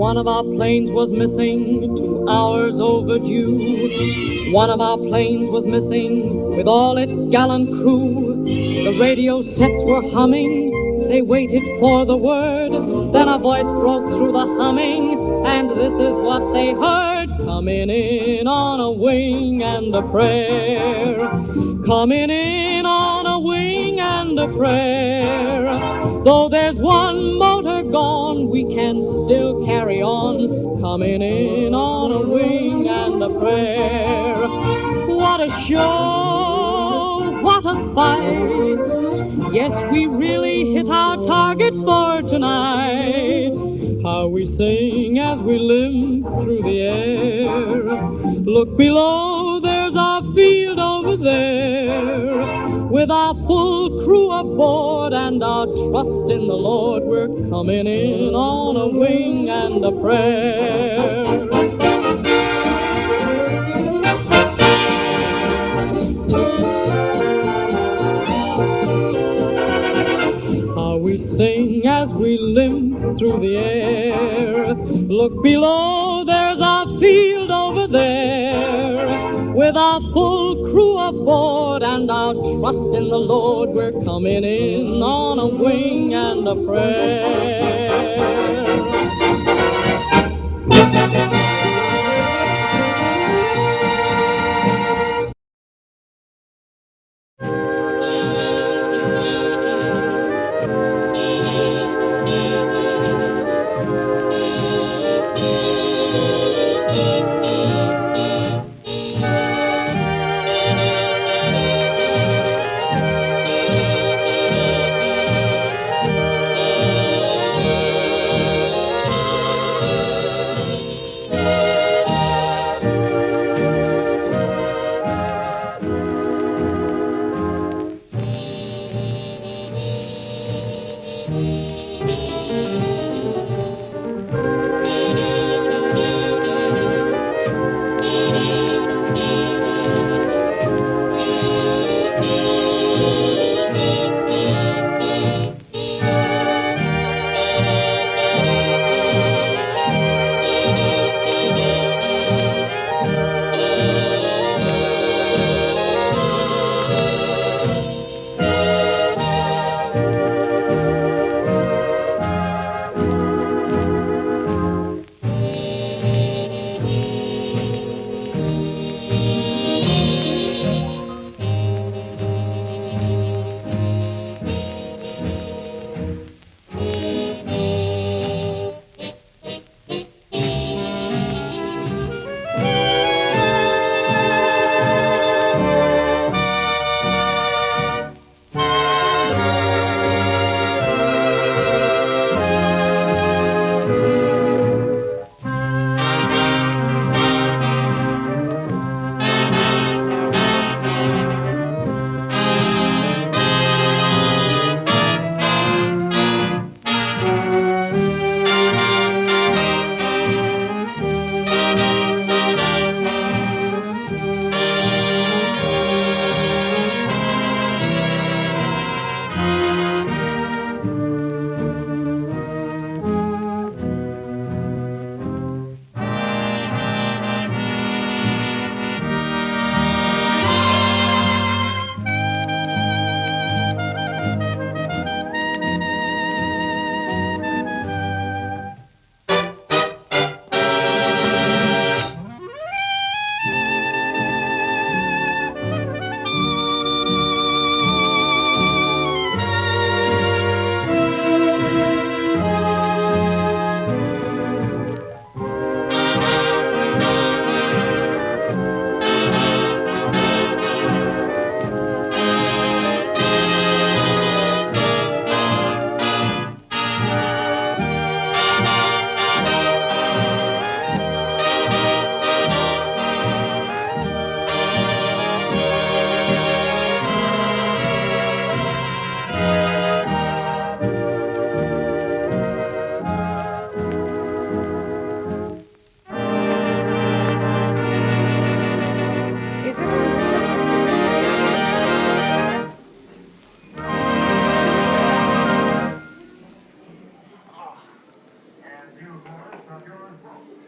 One of our planes was missing, 2 hours overdue. One of our planes was missing with all its gallant crew. The radio sets were humming, they waited for the word. Then a voice broke through the humming, and this is what they heard. Coming in on a wing and a prayer. Coming in on a wing and a prayer. Though there's one motor gone, we can still carry on. Coming in on a wing and a prayer. What a show, what a fight. Yes, we really hit our target for tonight. How we sing as we limp through the air. Look below, there's our field over there. With our full crew aboard and our trust in the Lord, we're coming in on a wing and a prayer. We sing as we limp through the air. Look below, there's our field over there. With our full crew aboard and our trust in the Lord, we're coming in on a wing and a prayer.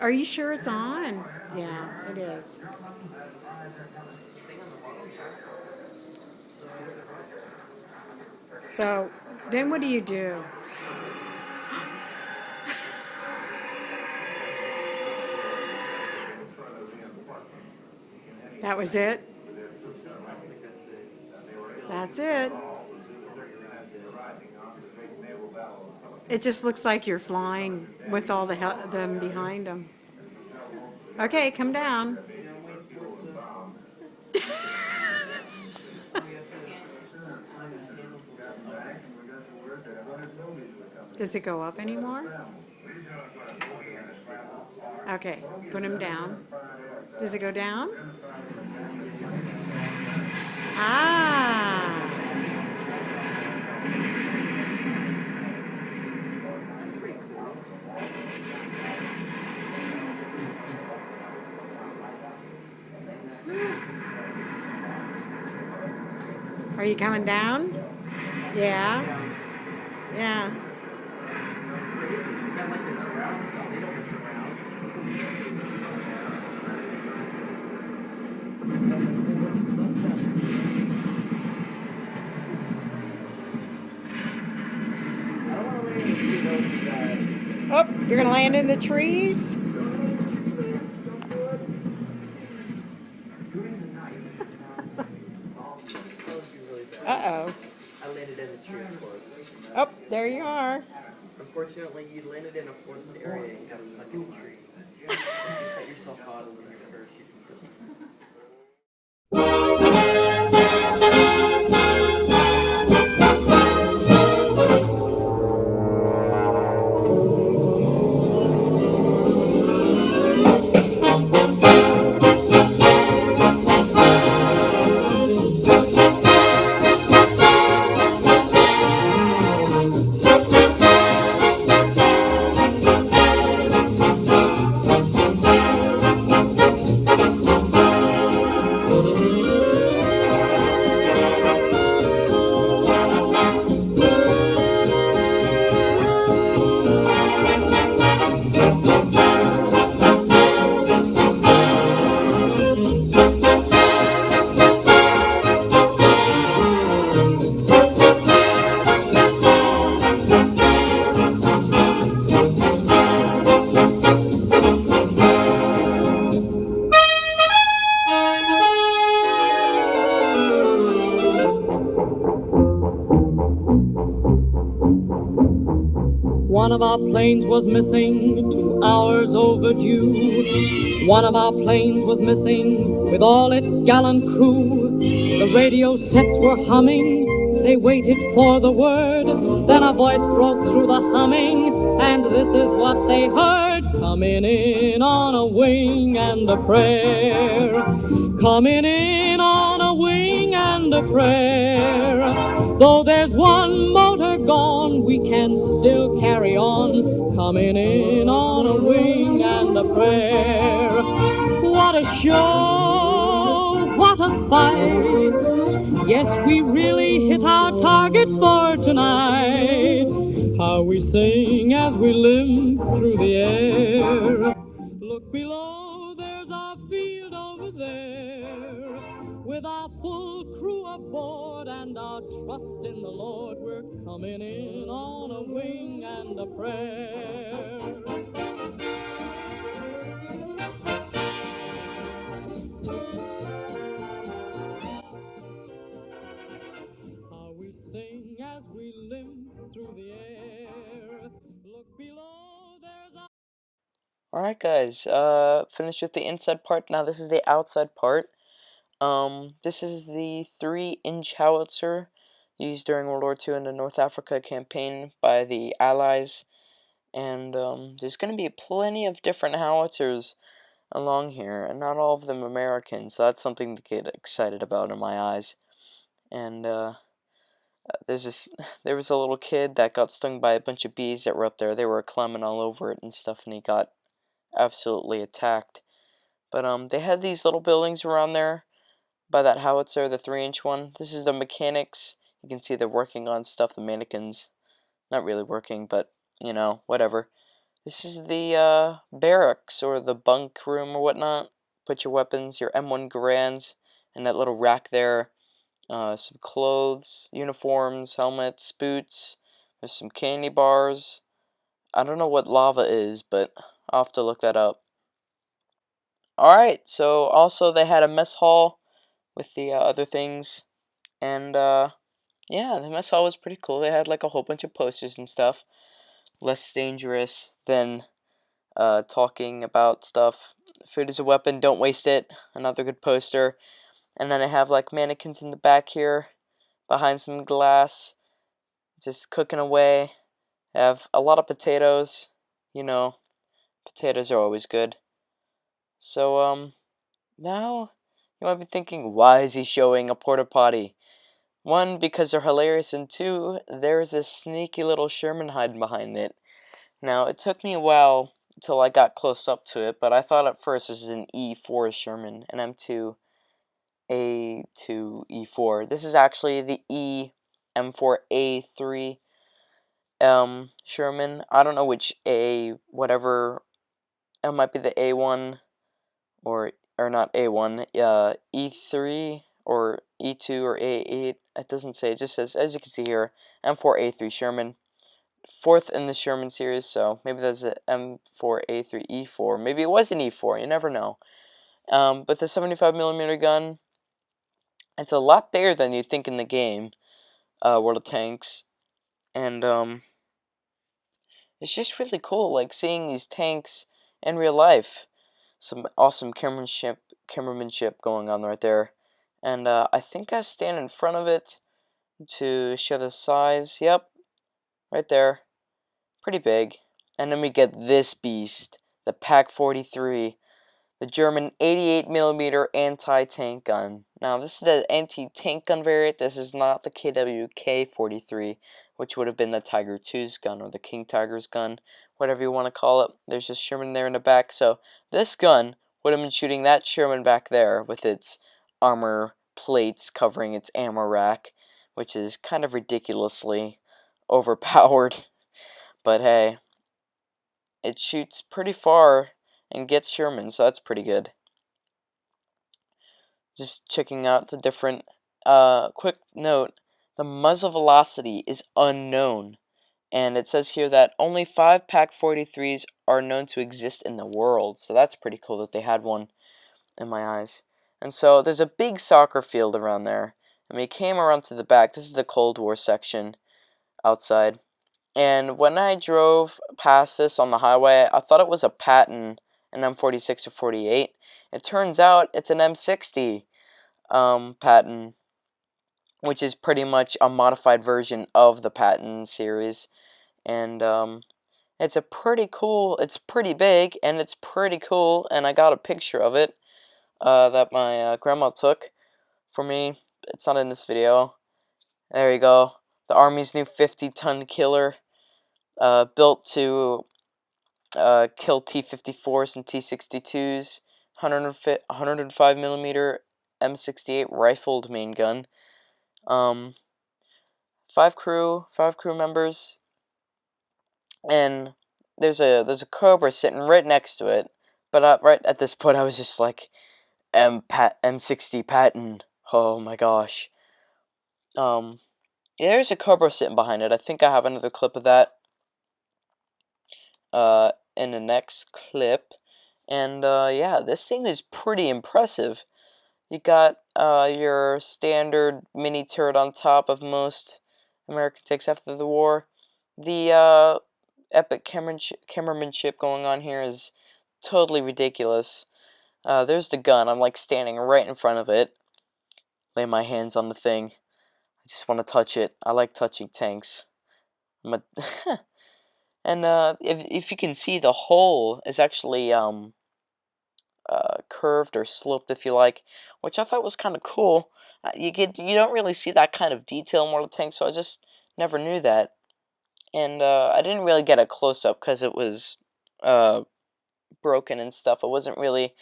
Are you sure it's on? Yeah, it is. So then what do you do? That was it? That's it. It just looks like you're flying with all them behind them. Okay, come down. Does it go up anymore? Okay, put him down. Does it go down? Ah. Are you coming down? Yeah. Yeah. That's crazy. They got like this round stuff. They don't mess around. Got like a whole bunch of stuff down there. I don't want to land in the tree though. Oh, you're going to land in the trees? Uh-oh. I landed in a tree, of course. Oh, there you are. Unfortunately, you landed in a forested area and got stuck in a tree. You cut yourself out of your parachute. One of our planes was missing, 2 hours overdue. One of our planes was missing with all its gallant crew. The radio sets were humming, they waited for the word. Then a voice broke through the humming, and this is what they heard. Coming in on a wing and a prayer. Coming in on a wing and a prayer. Though there's one motor gone, we can still carry on. Coming in on a wing and a prayer. What a show, what a fight. Yes, we really hit our target for tonight. How we sing as we limp through the air. Look below, there's our field over there. With our full crew aboard and our trust in the Lord, we're coming in on a wing and a prayer. How we sing as we limp through the air. Look below, there's our... Alright guys, finished with the inside part. Now this is the outside part. This is the 3-inch howitzer used during World War II in the North Africa campaign by the Allies. And there's going to be plenty of different howitzers along here, and not all of them American, so that's something to get excited about in my eyes. And there was a little kid that got stung by a bunch of bees that were up there. They were climbing all over it and stuff, and he got absolutely attacked. But they had these little buildings around there by that howitzer, the 3-inch one. This is the mechanics. You can see they're working on stuff. The mannequins, not really working, but you know, whatever. This is the barracks or the bunk room or whatnot. Put your weapons, your M1 Garands, in that little rack there. Some clothes, uniforms, helmets, boots. There's some candy bars. I don't know what lava is, but I'll have to look that up. Alright, so also they had a mess hall with the other things. And yeah, the mess hall was pretty cool. They had like a whole bunch of posters and stuff. Less dangerous than talking about stuff. Food is a weapon, don't waste it. Another good poster. And then I have like mannequins in the back here, behind some glass, just cooking away. I have a lot of potatoes. You know, potatoes are always good. So now you might be thinking, why is he showing a porta potty? One, because they're hilarious, and two, there's a sneaky little Sherman hiding behind it. Now, it took me a while until I got close up to it, but I thought at first this is an E4 Sherman, an M2 A2 E4. This is actually the E M4 A3 Sherman. I don't know which A, whatever, it might be the A1 or not A1, E3 or E2 or A8. It doesn't say. It just says, as you can see here, M4A3 Sherman. Fourth in the Sherman series, so maybe that's a M4A3E4. Maybe it was an E4. You never know. But the 75mm gun, it's a lot bigger than you think in the game, World of Tanks, and it's just really cool, like seeing these tanks in real life. Some awesome cameramanship going on right there. And I think I stand in front of it to show the size. Yep, right there. Pretty big. And then we get this beast, the Pak-43, the German 88mm anti-tank gun. Now, this is the anti-tank gun variant. This is not the KWK-43, which would have been the Tiger II's gun or the King Tiger's gun, whatever you want to call it. There's just Sherman there in the back. So this gun would have been shooting that Sherman back there with its armor plates covering its ammo rack, which is kind of ridiculously overpowered. But hey, it shoots pretty far and gets Sherman, so that's pretty good. Just checking out the different, quick note, the muzzle velocity is unknown. And it says here that only 5 Pak-43s are known to exist in the world. So that's pretty cool that they had one in my eyes. And so there's a big soccer field around there. And we came around to the back. This is the Cold War section outside. And when I drove past this on the highway, I thought it was a Patton, an M46 or 48. It turns out it's an M60 Patton, which is pretty much a modified version of the Patton series. And it's it's pretty big, and it's pretty cool, and I got a picture of it that my grandma took for me. It's not in this video. There you go. The Army's new 50-ton killer, built to kill T-54s and T-62s, 105mm M68 rifled main gun. Five crew members, and there's a Cobra sitting right next to it. But right at this point, I was just like, M60 Patton. Oh my gosh. Yeah, there's a Cobra sitting behind it. I think I have another clip of that in the next clip. And yeah, this thing is pretty impressive. You got your standard mini turret on top of most American tanks after the war. The epic cameramanship going on here is totally ridiculous. There's the gun. I'm like standing right in front of it. Lay my hands on the thing. I just want to touch it. I like touching tanks. And if you can see, the hole is actually curved or sloped, if you like, which I thought was kind of cool. You don't really see that kind of detail in Mortal Tanks, so I just never knew that. And I didn't really get a close up because it was broken and stuff. It wasn't really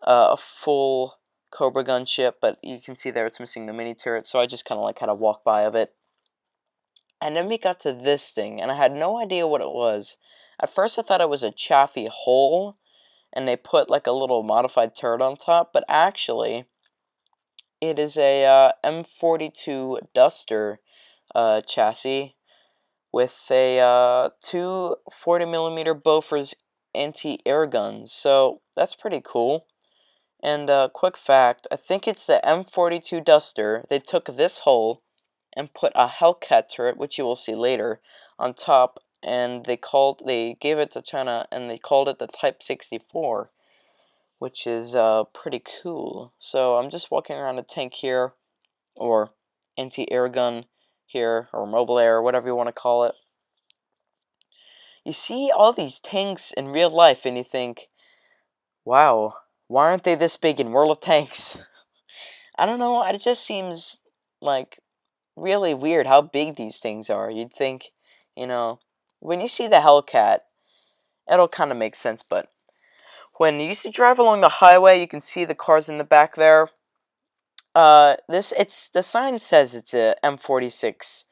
a full Cobra gun ship, but you can see there it's missing the mini turret, so I just kind of like had a walk by of it. And then we got to this thing, and I had no idea what it was. At first I thought it was a Chaffee hull, and they put like a little modified turret on top, but actually it is a M42 Duster chassis with a two 40mm Bofors anti-air guns, so that's pretty cool. And quick fact, I think it's the M42 Duster. They took this hull and put a Hellcat turret, which you will see later, on top, and they gave it to China, and they called it the Type 64, which is pretty cool. So I'm just walking around a tank here, or anti-air gun here, or mobile air, whatever you want to call it. You see all these tanks in real life, and you think, wow, why aren't they this big in World of Tanks? I don't know, it just seems like really weird how big these things are. You'd think, you know, when you see the Hellcat, it'll kind of make sense, but when you used to drive along the highway, you can see the cars in the back there. The sign says it's a M46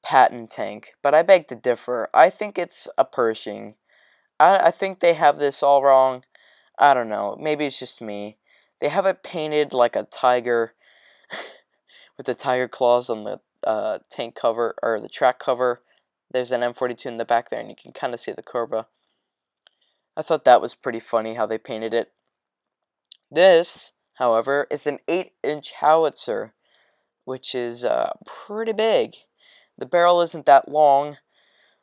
Patton tank, but I beg to differ. I think it's a Pershing. I think they have this all wrong. I don't know. Maybe it's just me. They have it painted like a tiger with the tiger claws on the tank cover, or the track cover. There's an M42 in the back there, and you can kind of see the Cobra. I thought that was pretty funny how they painted it. This, however, is an 8-inch howitzer, which is pretty big. The barrel isn't that long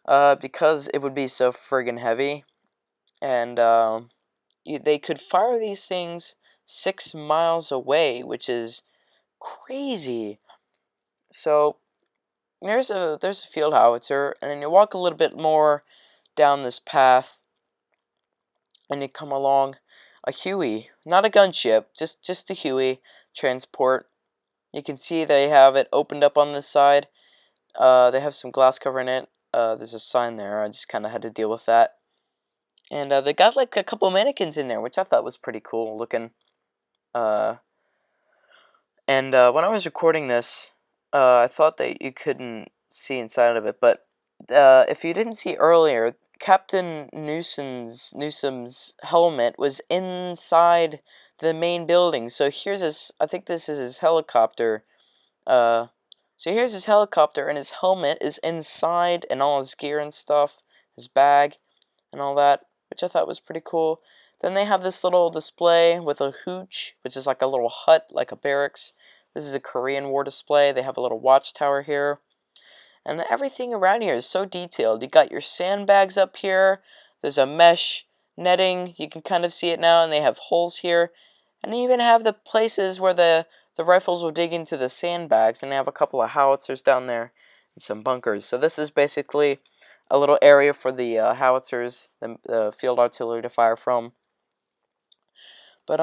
because it would be so friggin' heavy, and they could fire these things 6 miles away, which is crazy. So there's a field howitzer, and then you walk a little bit more down this path, and you come along a Huey, not a gunship, just a Huey transport. You can see they have it opened up on this side. They have some glass covering it. There's a sign there. I just kind of had to deal with that. And they got like a couple mannequins in there, which I thought was pretty cool looking. And when I was recording this, I thought that you couldn't see inside of it, but if you didn't see earlier, Captain Newsom's helmet was inside the main building. So here's his, I think this is his helicopter. So here's his helicopter, and his helmet is inside, and all his gear and stuff, his bag, and all that, which I thought was pretty cool. Then they have this little display with a hooch, which is like a little hut, like a barracks. This is a Korean War display. They have a little watchtower here. And everything around here is so detailed. You got your sandbags up here. There's a mesh netting. You can kind of see it now, and they have holes here. And they even have the places where the rifles will dig into the sandbags, and they have a couple of howitzers down there and some bunkers. So this is basically a little area for the howitzers, the field artillery to fire from. But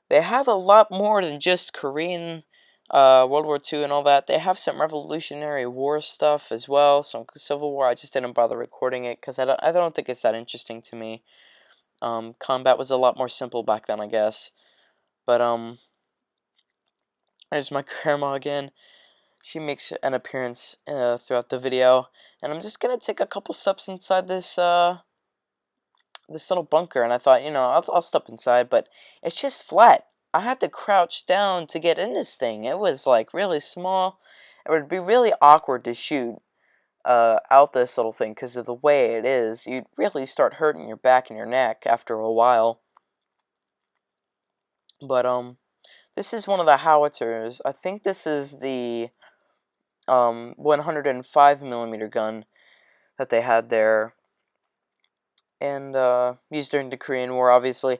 they have a lot more than just Korean World War II and all that. They have some Revolutionary War stuff as well, some Civil War. I just didn't bother recording it because I don't think it's that interesting to me. Combat was a lot more simple back then, I guess. But there's my grandma again. She makes an appearance throughout the video, and I'm just gonna take a couple steps inside this this little bunker, and I thought, I'll step inside, but it's just flat. I had to crouch down to get in this thing. It was like really small. It would be really awkward to shoot out this little thing because of the way it is. You'd really start hurting your back and your neck after a while. But this is one of the howitzers. I think this is the 105mm gun that they had there, and used during the Korean War, obviously.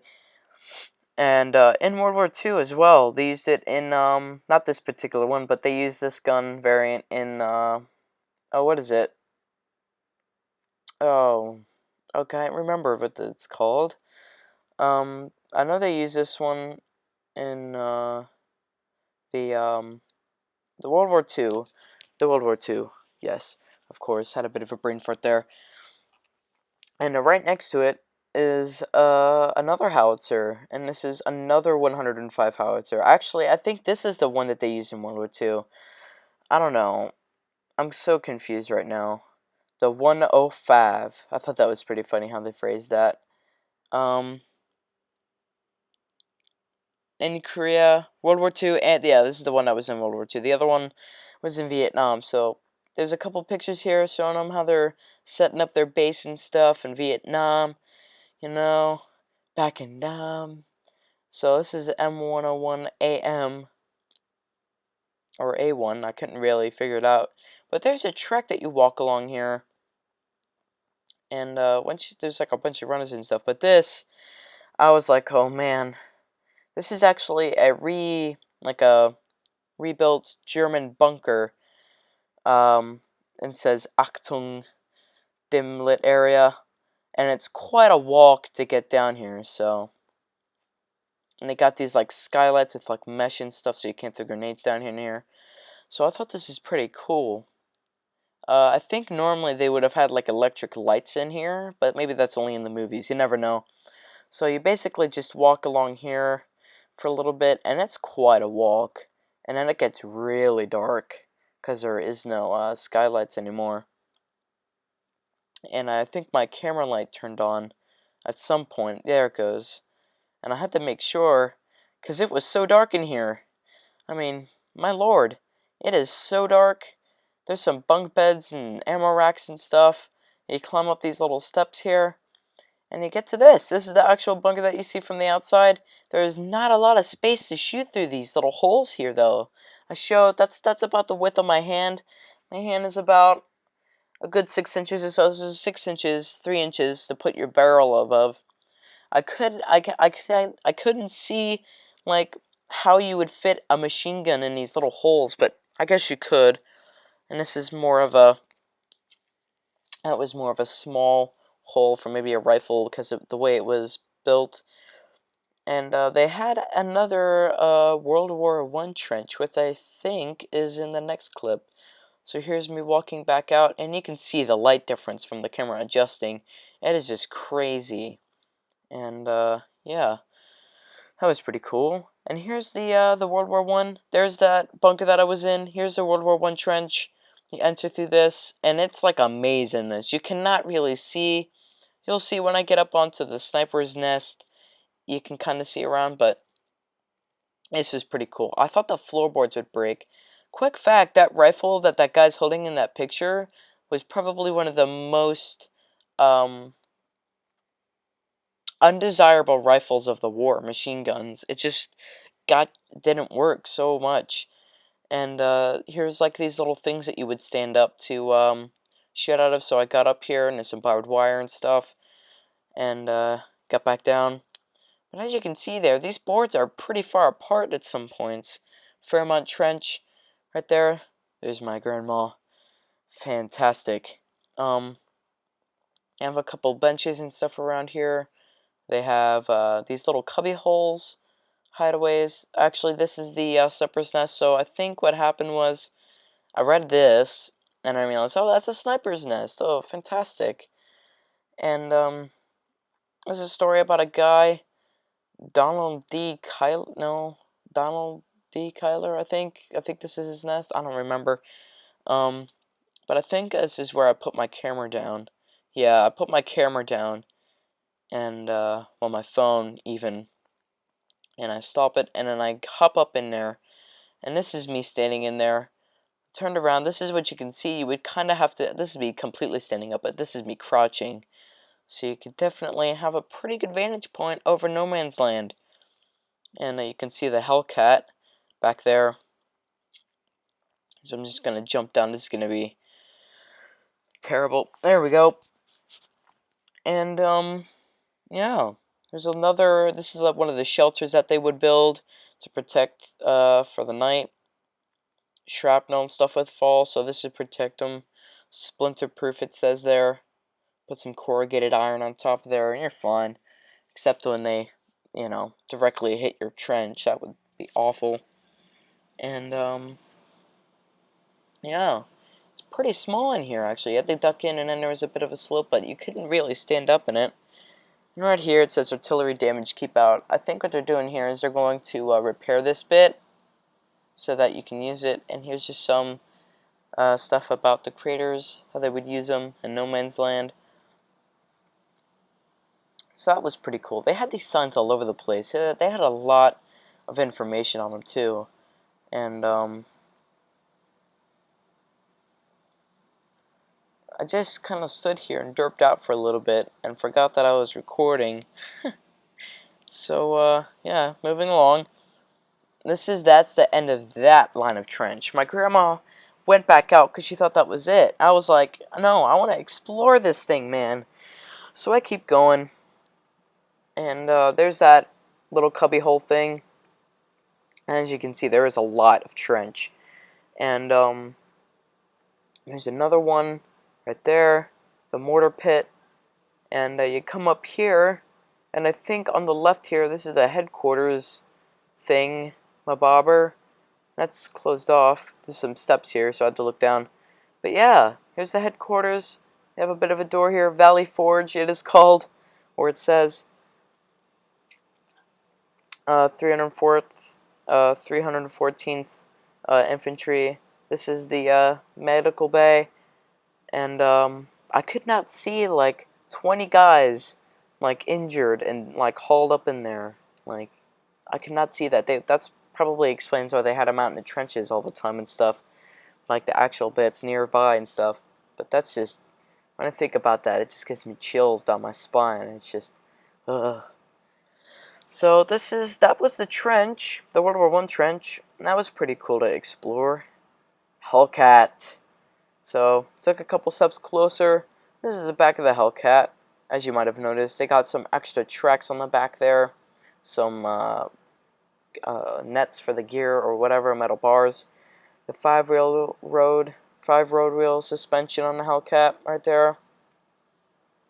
And in World War II as well, they used it in, not this particular one, but they used this gun variant in, what is it? Oh, I can't remember what it's called. I know they used this one in, the World War II. The World War II, yes, of course, had a bit of a brain fart there. And right next to it is another howitzer, and this is another 105 howitzer. Actually, I think this is the one that they used in World War II. I don't know. I'm so confused right now. the 105. I thought that was pretty funny how they phrased that. In Korea, World War II, and yeah, this is the one that was in World War II. The other one was in Vietnam. So there's a couple pictures here showing them how they're setting up their base and stuff in Vietnam. You know, back in Nam. So this is M101AM or A1. I couldn't really figure it out. But there's a track that you walk along here, and there's like a bunch of runners and stuff. But this, I was like, oh man, this is actually a rebuilt German bunker. And says Achtung, dim lit area, and it's quite a walk to get down here. So, and they got these like skylights with like mesh and stuff, so you can't throw grenades down here and here. So I thought this is pretty cool. I think normally they would have had like electric lights in here, but maybe that's only in the movies. You never know. So you basically just walk along here for a little bit, and it's quite a walk. And then it gets really dark because there is no skylights anymore. And I think my camera light turned on at some point. There it goes. And I had to make sure, because it was so dark in here. I mean, my lord, it is so dark. There's some bunk beds and ammo racks and stuff. You climb up these little steps here, and you get to this. This is the actual bunker that you see from the outside. There is not a lot of space to shoot through these little holes here, though. That's about the width of my hand. My hand is about a good 6 inches or so. This is 6 inches, 3 inches to put your barrel above. I couldn't see like how you would fit a machine gun in these little holes, but I guess you could. And this is that was more of a small hole for maybe a rifle because of the way it was built. And they had another World War I trench, which I think is in the next clip. So here's me walking back out, and you can see the light difference from the camera adjusting. It is just crazy. And yeah, that was pretty cool. And here's the World War I. There's that bunker that I was in. Here's the World War I trench. You enter through this, and it's like a maze in this. You cannot really see. You'll see when I get up onto the sniper's nest. You can kind of see around, but this is pretty cool. I thought the floorboards would break. Quick fact, that rifle that guy's holding in that picture was probably one of the most undesirable rifles of the war, machine guns. It just didn't work so much. And here's like these little things that you would stand up to shoot out of. So I got up here, and there's some barbed wire and stuff, and got back down. But as you can see there, these boards are pretty far apart at some points. Fairmont Trench, right there. There's my grandma. Fantastic. I have a couple benches and stuff around here. They have these little cubby holes, hideaways. Actually, this is the sniper's nest. So I think what happened was I read this, and I realized, oh, that's a sniper's nest. Oh, fantastic. And there's a story about a guy, Donald D. Kyler, I think. I think this is his nest. I don't remember. But I think this is where I put my camera down. Yeah, I put my camera down, and well, my phone even, and I stop it, and then I hop up in there, and this is me standing in there. Turned around. This is what you can see. You would kind of have to. This is me completely standing up, but this is me crouching. So you could definitely have a pretty good vantage point over no man's land. And you can see the Hellcat back there. So I'm just going to jump down. This is going to be terrible. There we go. And, yeah. There's another, this is one of the shelters that they would build to protect, for the night. Shrapnel and stuff would fall, so this would protect them. Splinter proof, it says there. Put some corrugated iron on top of there, and you're fine. Except when they, directly hit your trench. That would be awful. And, yeah. It's pretty small in here, actually. You had to duck in, and then there was a bit of a slope, but you couldn't really stand up in it. And right here, it says artillery damage, keep out. I think what they're doing here is they're going to repair this bit so that you can use it. And here's just some stuff about the craters, how they would use them in No Man's Land. So that was pretty cool. They had these signs all over the place. They had a lot of information on them too. And I just kind of stood here and derped out for a little bit and forgot that I was recording. So yeah, moving along. That's the end of that line of trench. My grandma went back out because she thought that was it. I was like, no, I want to explore this thing, man. So I keep going. And there's that little cubby hole thing. And as you can see, there is a lot of trench. And there's another one right there, the mortar pit. And you come up here, and I think on the left here, this is the headquarters thing, Mabobber. That's closed off. There's some steps here, so I had to look down. But yeah, here's the headquarters. They have a bit of a door here, Valley Forge it is called, or it says 304th, 314th Infantry. This is the medical bay, and I could not see like 20 guys like injured and like hauled up in there. Like I could not see that. That's probably explains why they had them out in the trenches all the time and stuff, like the actual bits nearby and stuff. But that's just, when I think about that, it just gives me chills down my spine. It's just, ugh. So that was the trench, the World War I trench, and that was pretty cool to explore. Hellcat. So, took a couple steps closer. This is the back of the Hellcat, as you might have noticed. They got some extra tracks on the back there, some nets for the gear or whatever, metal bars. The 5 road wheel suspension on the Hellcat right there.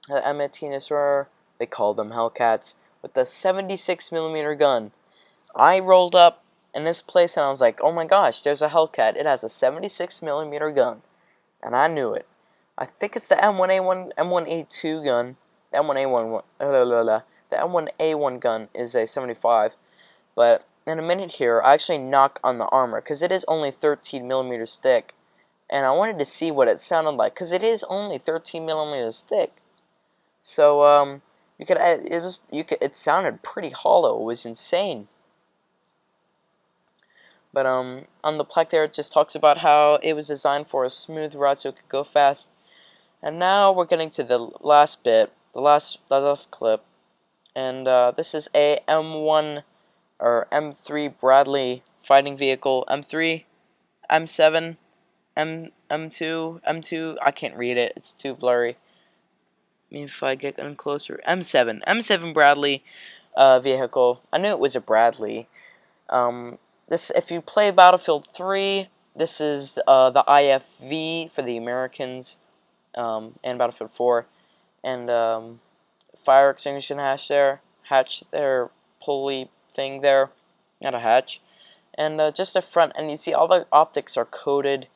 The M18 Isra, they called them Hellcats, with the 76mm gun. I rolled up in this place and I was like, oh my gosh, there's a Hellcat. It has a 76mm gun. And I knew it. I think it's the M1A2 gun. The M1A1 gun is a 75. But in a minute here, I actually knock on the armor because it is only 13mm thick. And I wanted to see what it sounded like because it is only 13mm thick. So it sounded pretty hollow. It was insane. But on the plaque there, it just talks about how it was designed for a smooth ride so it could go fast. And now we're getting to the last bit, the last clip. And this is a M1 or M3 Bradley fighting vehicle. M3, M7, M2, I can't read it. It's too blurry. If I get in closer, M7 Bradley vehicle. I knew it was a Bradley. If you play Battlefield 3, this is the IFV for the Americans, and Battlefield 4, and fire extinguishing hatch there, pulley thing there, not a hatch, and just the front, and you see all the optics are coated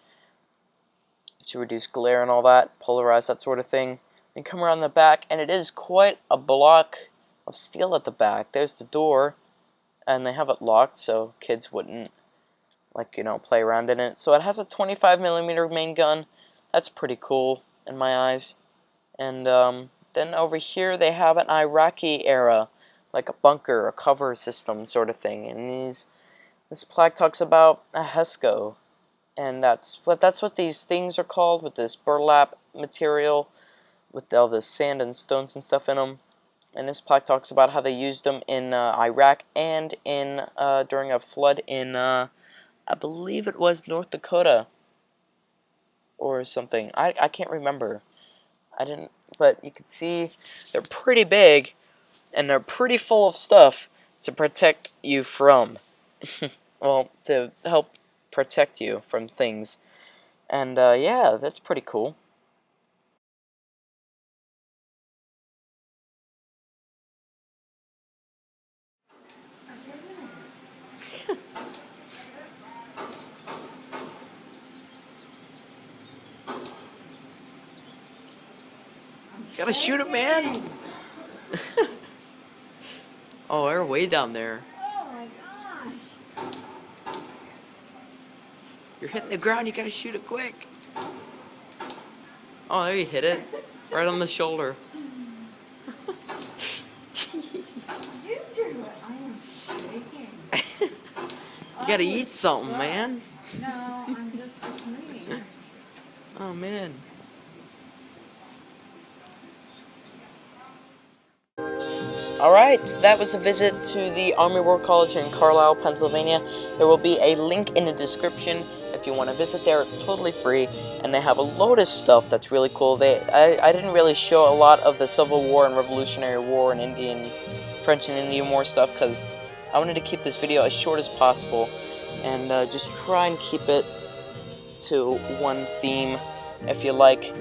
to reduce glare and all that, polarize, that sort of thing. And come around the back, and it is quite a block of steel at the back. There's the door, and they have it locked so kids wouldn't, like, play around in it. So it has a 25mm main gun. That's pretty cool in my eyes. And then over here they have an Iraqi era, like a bunker, a cover system sort of thing. And this plaque talks about a HESCO, and that's what these things are called, with this burlap material, with all the sand and stones and stuff in them. And this plaque talks about how they used them in Iraq and in during a flood in I believe it was North Dakota or something. I can't remember. But you can see they're pretty big and they're pretty full of stuff to protect you from. Well, to help protect you from things. And yeah, that's pretty cool. Gotta shoot it, man! Oh, they're way down there. Oh my gosh. You're hitting the ground, you gotta shoot it quick. Oh, there you hit it. Right on the shoulder. You do it. I am shaking. You gotta eat something, man. No, I'm just agreeing. Oh, man. Alright, that was a visit to the Army War College in Carlisle, Pennsylvania. There will be a link in the description if you want to visit there. It's totally free, and they have a load of stuff that's really cool. I didn't really show a lot of the Civil War and Revolutionary War and French and Indian War stuff, because I wanted to keep this video as short as possible, and just try and keep it to one theme, if you like,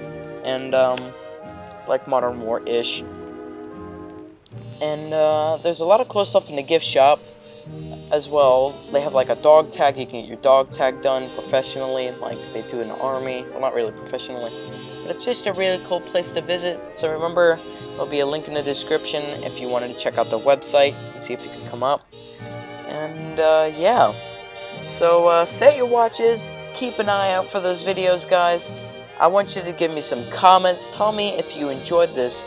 and like Modern War-ish. And there's a lot of cool stuff in the gift shop as well. They have like a dog tag. You can get your dog tag done professionally, like they do in the Army. Well, not really professionally, but it's just a really cool place to visit. So remember, there'll be a link in the description if you wanted to check out their website and see if you can come up. And yeah, so set your watches, keep an eye out for those videos, guys. I want you to give me some comments. Tell me if you enjoyed this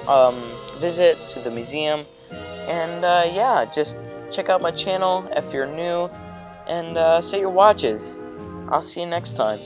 visit to the museum. And yeah, just check out my channel if you're new, and set your watches. I'll see you next time.